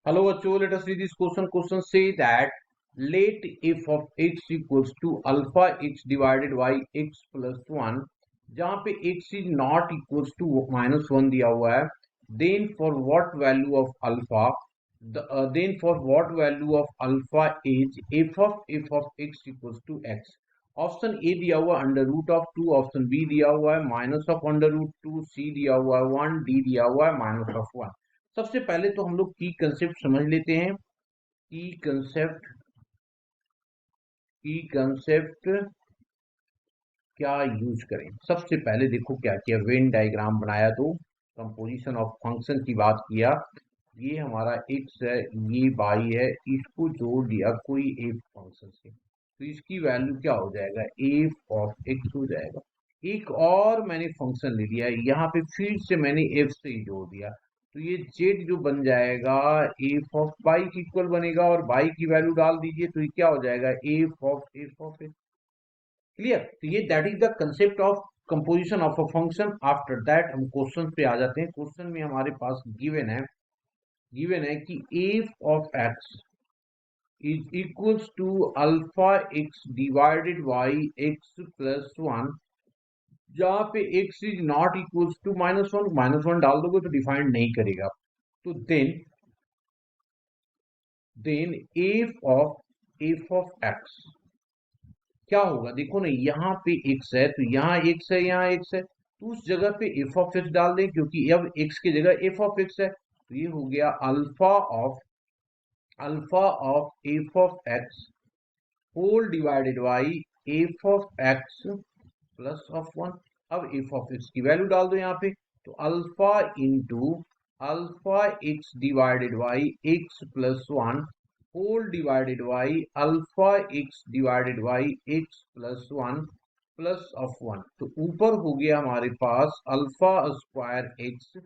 Hello, Acho. Let us read this question. Question say that let f of x equals to alpha x divided by x plus 1, जहाँ पे x is not equals to -1 दिया हुआ है, then for what value of alpha, then for what value of alpha is f of x equals to x. Option A दिया हुआ under root of 2, option B दिया हुआ है minus of under root 2, C दिया हुआ है 1, D दिया हुआ है माइनस ऑफ 1। सबसे पहले तो हम लोग की कंसेप्ट समझ लेते हैं। की कंसेप्ट क्या यूज करें। सबसे पहले देखो क्या किया, वेन डायग्राम बनाया तो कंपोजिशन ऑफ फंक्शन की बात किया। ये हमारा x है, ये y है, इसको जोड़ दिया कोई एक फंक्शन से, तो इसकी वैल्यू क्या हो जाएगा, f ऑफ x हो जाएगा। एक और मैंने फंक्शन ले लिया, यहाँ पे फिर से मैंने f से ही जोड़ दिया, तो ये z जो बन जाएगा f ऑफ y की इक्वल बनेगा, और y की वैल्यू डाल दीजिए तो ये क्या हो जाएगा f ऑफ x। क्लियर। तो ये that is the concept of composition of a function. After that हम क्वेश्चन पे आ जाते हैं। क्वेश्चन में हमारे पास गिवन है कि f of x is equals to alpha x divided by x plus 1, जहां पे x is not equals to -1 डाल दोगे तो डिफाइंड नहीं करेगा। तो देन f of x क्या होगा, देखो ना, यहाँ पे x है तो यहाँ x है, यहाँ x है, तो उस जगह पे f ऑफ x डाल दें, क्योंकि अब x की जगह f ऑफ x है, तो ये हो गया alpha of f of x whole divided by f of x plus of 1। अब f ऑफ x की वैल्यू डाल दो यहाँ पे, तो alpha into alpha x divided by x plus 1 whole divided by alpha x divided by x plus 1 plus of 1। तो ऊपर हो गया हमारे पास alpha square x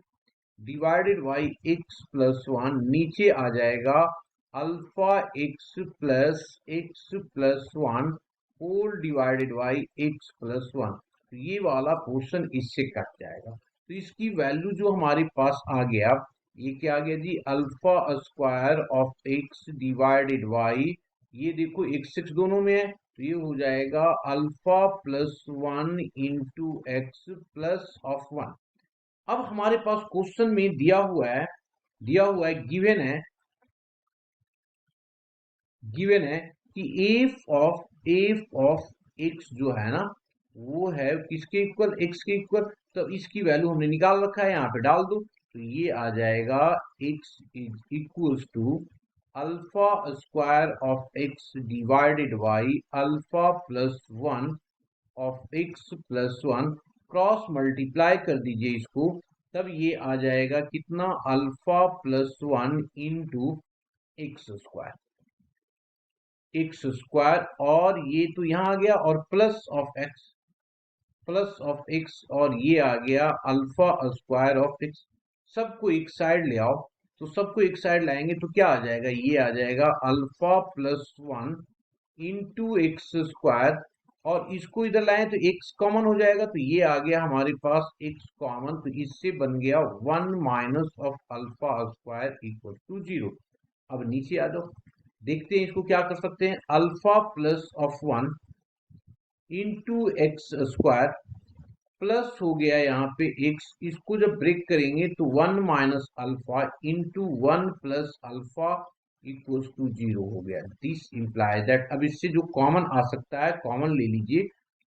divided by x plus 1, नीचे आ जाएगा alpha x plus 1 whole divided by x plus 1। तो ये वाला पोर्शन इससे कट जाएगा, तो इसकी वैल्यू जो हमारे पास आ गया, ये क्या आ गया जी, alpha square of x divided by, ये देखो x दोनों में है, तो ये हो जाएगा alpha plus 1 into x plus of 1। अब हमारे पास क्वेश्चन में दिया हुआ है गिवन है कि एफ ऑफ एक्स जो है ना, वो है किसके इक्वल, एक्स के इक्वल। तो इसकी वैल्यू हमने निकाल रखा है, यहाँ पे डाल दो, तो ये आ जाएगा x is equals to alpha square of x divided by alpha plus 1 of x plus 1, cross multiply कर दीजिए इसको, तब ये आ जाएगा कितना, alpha plus 1 into x square, और ये तो यहाँ आ गया, और प्लस ऑफ एक्स, और ये आ गया अल्फा स्क्वायर ऑफ एक्स। सबको एक साइड ले आओ, तो सबको एक साइड लाएंगे तो क्या आ जाएगा, ये आ जाएगा alpha plus 1 into x square, और इसको इधर लाएं तो x कॉमन हो जाएगा, तो ये आ गया हमारे पास x कॉमन, तो इससे बन गया 1 minus of alpha square equal to 0। अब नीचे आ जाओ, देखते हैं इसको क्या कर सकते हैं, alpha plus of 1 into x square plus हो गया यहाँ पे x, इसको जब ब्रेक करेंगे तो 1 minus alpha into 1 plus alpha equals to 0 हो गया। दिस इंप्लाइज दैट, अब इससे जो कॉमन आ सकता है कॉमन ले लीजिए।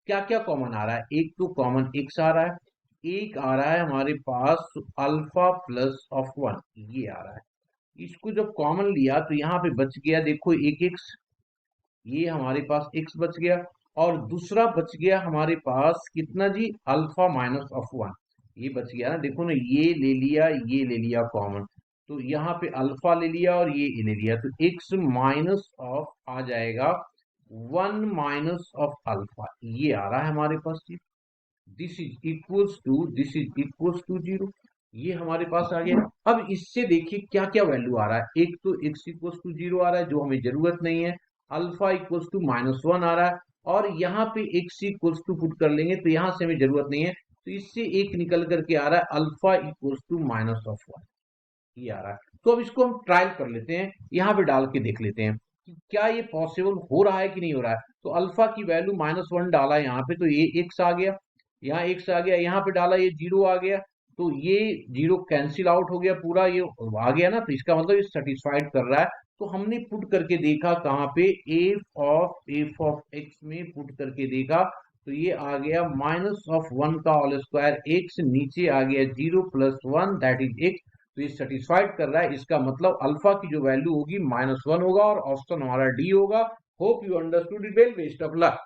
क्या क्या कॉमन आ रहा है, एक तो कॉमन x आ रहा है, एक आ रहा है हमारे पास अल्फा प्लस ऑफ 1, ये आ रहा है। इसको जब कॉमन लिया तो यहाँ पे बच गया, देखो एक x, ये हमारे पास x बच गया, और दूसरा बच गया हमारे पास कितना जी, अल्फा माइनस ऑफ 1, ये बच गया ना, देखो ना, ये ले लिया कॉमन, तो यहाँ पे अल्फा ले लिया और ये ले लिया, तो x माइनस ऑफ आ जाएगा 1 माइनस ऑफ अल्फा, ये आ रहा है हमारे पास जी। दिस इज इक्वल्स टू 0, ये हमारे पास आ गया। अब इससे देखिए क्या क्या वैल्यू आ रहा है, एक तो x इक्वल्स टू 0 आ रहा है जो हमें जरूरत नहीं है, अल्फा इक्वल्स टू -1 आ रहा है, और यहाँ पे x इक्वल्स टू पुट कर लेंगे तो यहाँ से हमें जरूरत नहीं है, तो इससे एक निकल करके आ रहा है alpha equals to minus of 1, ये आ रहा है। तो अब इसको हम ट्रायल कर लेते हैं, यहाँ पे डाल के देख लेते हैं कि क्या ये पॉसिबल हो रहा है कि नहीं हो रहा है। तो अल्फा की वैल्यू -1 डाला यहाँ पे, तो ये x आ गया, यहाँ x आ गया, यहाँ पे डाला ये 0 आ गया, तो ये 0 कैंसिल आउट हो गया पूरा, ये आ गया ना, तो इसका मतलब ये सेटिस्फाइड कर रहा है। तो हमने पुट करके देखा कहाँ पे, f ऑफ में पुट करके देखा, तो ये आ गया -1 का होल स्क्वायर x, नीचे आ गया 0 + 1 दैट इज x। तो ये सेटिस्फाइड कर रहा है, इसका मतलब अल्फा की जो वैल्यू होगी -1 होगा और ऑप्शन हमारा डी होगा। Hope you understood it well, best of luck.